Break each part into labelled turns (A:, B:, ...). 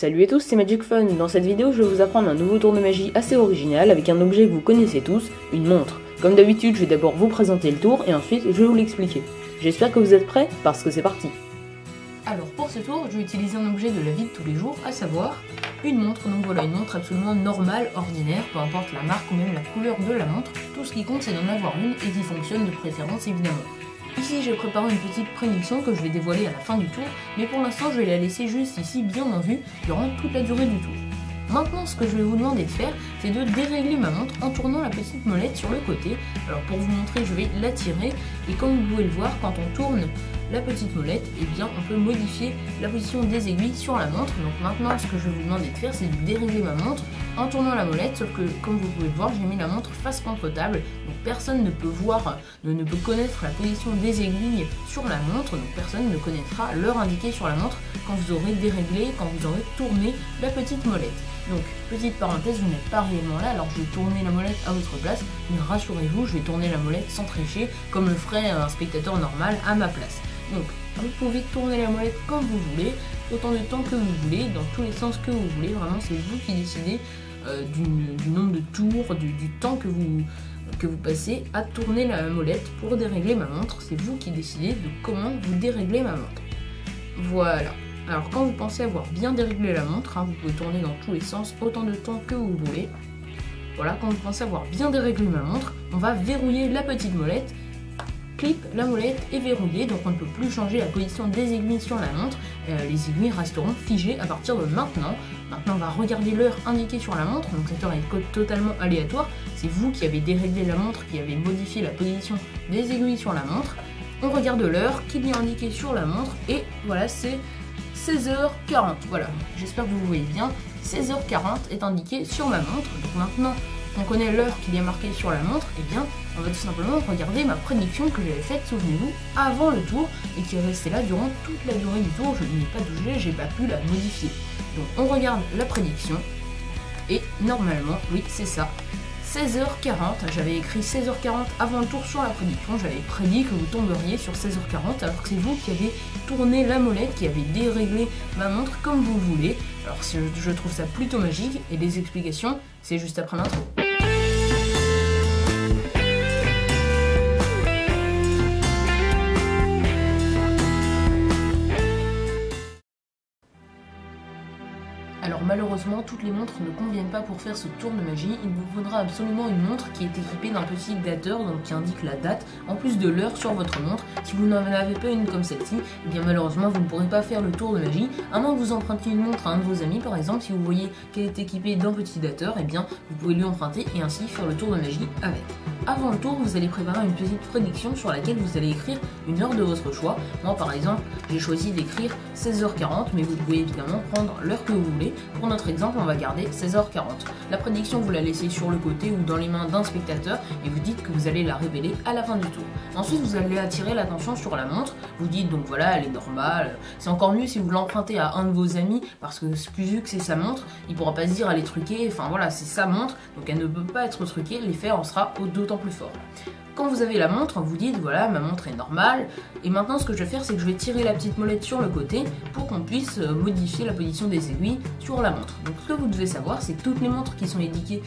A: Salut à tous, c'est Magic Fun. Dans cette vidéo, je vais vous apprendre un nouveau tour de magie assez original avec un objet que vous connaissez tous, une montre. Comme d'habitude, je vais d'abord vous présenter le tour et ensuite je vais vous l'expliquer. J'espère que vous êtes prêts, parce que c'est parti. Alors pour ce tour, je vais utiliser un objet de la vie de tous les jours, à savoir une montre. Donc voilà, une montre absolument normale, ordinaire, peu importe la marque ou même la couleur de la montre. Tout ce qui compte, c'est d'en avoir une et qui fonctionne de préférence évidemment. Ici, j'ai préparé une petite prédiction que je vais dévoiler à la fin du tour, mais pour l'instant, je vais la laisser juste ici, bien en vue, durant toute la durée du tour. Maintenant, ce que je vais vous demander de faire, c'est de dérégler ma montre en tournant la petite molette sur le côté. Alors pour vous montrer, je vais la tirer, et comme vous pouvez le voir, quand on tourne la petite molette, eh bien on peut modifier la position des aiguilles sur la montre. Donc maintenant, ce que je vais vous demander de faire, c'est de dérégler ma montre en tournant la molette, sauf que comme vous pouvez le voir, j'ai mis la montre face contre table, donc personne ne peut voir, ne peut connaître la position des aiguilles sur la montre, donc personne ne connaîtra l'heure indiquée sur la montre quand vous aurez déréglé, quand vous aurez tourné la petite molette. Donc, petite parenthèse, vous n'êtes pas réellement là, alors je vais tourner la molette à votre place, mais rassurez-vous, je vais tourner la molette sans tricher, comme le ferait un spectateur normal à ma place. Donc, vous pouvez tourner la molette comme vous voulez, autant de temps que vous voulez, dans tous les sens que vous voulez, vraiment c'est vous qui décidez du nombre de tours, du temps que vous passez à tourner la molette pour dérégler ma montre, c'est vous qui décidez de comment vous déréglez ma montre. Voilà. Alors quand vous pensez avoir bien déréglé la montre, vous pouvez tourner dans tous les sens autant de temps que vous voulez. Voilà, quand vous pensez avoir bien déréglé ma montre, on va verrouiller la petite molette. Clip, la molette est verrouillée, donc on ne peut plus changer la position des aiguilles sur la montre. Les aiguilles resteront figées à partir de maintenant. Maintenant on va regarder l'heure indiquée sur la montre, donc cette heure est totalement aléatoire. C'est vous qui avez déréglé la montre, qui avez modifié la position des aiguilles sur la montre. On regarde l'heure qu'il y a indiquée sur la montre, et voilà, c'est 16h40, voilà, j'espère que vous voyez bien, 16h40 est indiqué sur ma montre. Donc maintenant qu'on connaît l'heure qu'il y a marquée sur la montre, eh bien on va tout simplement regarder ma prédiction que j'avais faite, souvenez-vous, avant le tour, et qui est restée là durant toute la durée du tour. Je ne l'ai pas bougé, j'ai pas pu la modifier. Donc on regarde la prédiction, et normalement, oui c'est ça, 16h40, j'avais écrit 16h40 avant le tour sur la prédiction, j'avais prédit que vous tomberiez sur 16h40, alors que c'est vous qui avez tourné la molette, qui avez déréglé ma montre comme vous le voulez. Alors je trouve ça plutôt magique, et les explications, c'est juste après l'intro. Alors malheureusement, toutes les montres ne conviennent pas pour faire ce tour de magie. Il vous faudra absolument une montre qui est équipée d'un petit dateur, donc qui indique la date, en plus de l'heure sur votre montre. Si vous n'en avez pas une comme celle-ci, eh bien malheureusement vous ne pourrez pas faire le tour de magie. À moins que vous empruntiez une montre à un de vos amis, par exemple, si vous voyez qu'elle est équipée d'un petit dateur, eh bien vous pouvez lui emprunter et ainsi faire le tour de magie avec. Avant le tour, vous allez préparer une petite prédiction sur laquelle vous allez écrire une heure de votre choix. Moi par exemple, j'ai choisi d'écrire 16h40, mais vous pouvez évidemment prendre l'heure que vous voulez. Pour notre exemple, on va garder 16h40. La prédiction, vous la laissez sur le côté ou dans les mains d'un spectateur et vous dites que vous allez la révéler à la fin du tour. Ensuite, vous allez attirer l'attention sur la montre. Vous dites donc voilà, elle est normale. C'est encore mieux si vous l'empruntez à un de vos amis parce que plus vu que c'est sa montre, il pourra pas se dire elle est truquée. Enfin voilà, c'est sa montre, donc elle ne peut pas être truquée. L'effet en sera d'autant plus fort. Quand vous avez la montre, vous dites voilà, ma montre est normale, et maintenant ce que je vais faire, c'est que je vais tirer la petite molette sur le côté pour qu'on puisse modifier la position des aiguilles sur la montre. Donc ce que vous devez savoir, c'est que toutes les montres qui sont équipées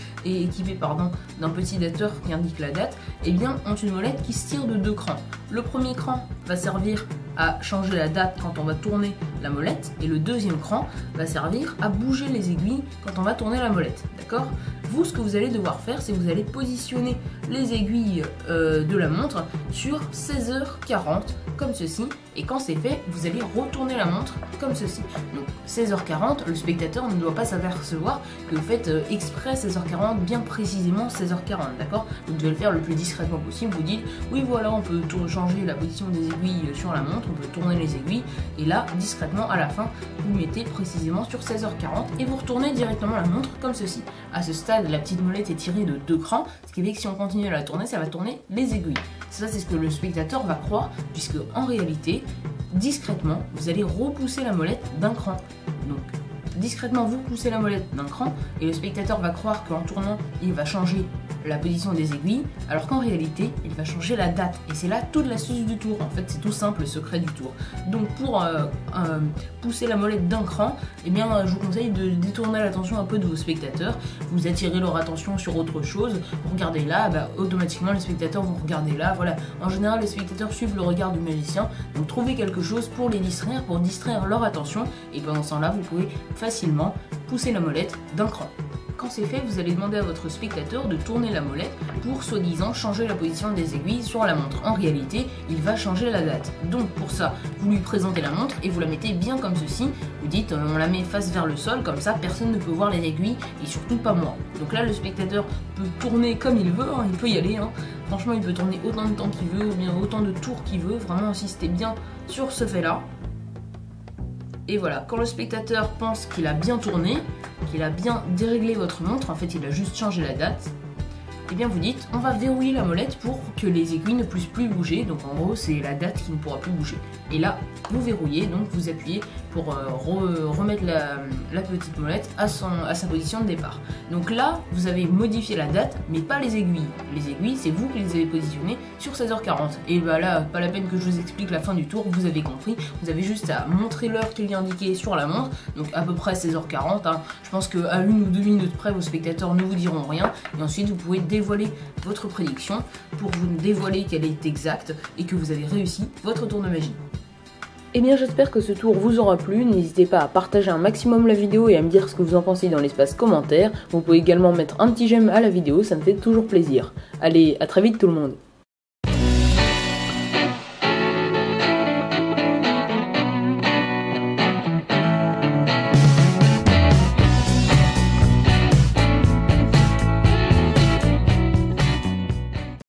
A: d'un petit dateur qui indique la date, eh bien ont une molette qui se tire de deux crans. Le premier cran va servir à changer la date quand on va tourner la molette, et le deuxième cran va servir à bouger les aiguilles quand on va tourner la molette, d'accord? Vous, ce que vous allez devoir faire, c'est que vous allez positionner les aiguilles de la montre sur 16h40 comme ceci, et quand c'est fait, vous allez retourner la montre comme ceci. Donc 16h40, le spectateur ne doit pas s'apercevoir que vous faites exprès 16h40, bien précisément 16h40, d'accord? Vous devez le faire le plus discrètement possible. Vous dites oui voilà, on peut changer la position des aiguilles sur la montre, on peut tourner les aiguilles, et là discrètement à la fin vous mettez précisément sur 16h40 et vous retournez directement la montre comme ceci. À ce stade, la petite molette est tirée de deux crans, ce qui fait que si on continue à la tourner, ça va tourner les aiguilles. Ça, c'est ce que le spectateur va croire, puisque en réalité, discrètement, vous allez repousser la molette d'un cran. Donc discrètement vous poussez la molette d'un cran et le spectateur va croire qu'en tournant il va changer la position des aiguilles, alors qu'en réalité il va changer la date, et c'est là toute l'astuce du tour. En fait c'est tout simple, le secret du tour. Donc pour pousser la molette d'un cran, eh bien je vous conseille de détourner l'attention un peu de vos spectateurs, vous attirez leur attention sur autre chose, vous regardez là, bah, automatiquement les spectateurs vont regarder là, voilà. En général les spectateurs suivent le regard du magicien, donc trouvez quelque chose pour les distraire, pour distraire leur attention, et pendant ce temps-là vous pouvez facilement pousser la molette d'un cran. Quand c'est fait, vous allez demander à votre spectateur de tourner la molette pour soi-disant changer la position des aiguilles sur la montre. En réalité, il va changer la date. Donc pour ça, vous lui présentez la montre et vous la mettez bien comme ceci. Vous dites, on la met face vers le sol, comme ça personne ne peut voir les aiguilles et surtout pas moi. Donc là, le spectateur peut tourner comme il veut, hein, il peut y aller. Hein. Franchement, il peut tourner autant de temps qu'il veut, ou bien autant de tours qu'il veut. Vraiment, insistez bien sur ce fait-là. Et voilà, quand le spectateur pense qu'il a bien tourné, qu'il a bien déréglé votre montre, en fait il a juste changé la date, et bien vous dites on va verrouiller la molette pour que les aiguilles ne puissent plus bouger, donc en gros c'est la date qui ne pourra plus bouger. Et là vous verrouillez, donc vous appuyez pour remettre la petite molette à sa position de départ. Donc là vous avez modifié la date mais pas les aiguilles. Les aiguilles c'est vous qui les avez positionnées sur 16h40. Et bah là pas la peine que je vous explique la fin du tour, vous avez compris, vous avez juste à montrer l'heure qu'il y a indiquée sur la montre, donc à peu près 16h40, hein. Je pense qu'à 1 ou 2 minutes près vos spectateurs ne vous diront rien, et ensuite vous pouvez dévoiler votre prédiction pour vous dévoiler qu'elle est exacte et que vous avez réussi votre tour de magie. Eh bien j'espère que ce tour vous aura plu, n'hésitez pas à partager un maximum la vidéo et à me dire ce que vous en pensez dans l'espace commentaire. Vous pouvez également mettre un petit j'aime à la vidéo, ça me fait toujours plaisir. Allez, à très vite tout le monde.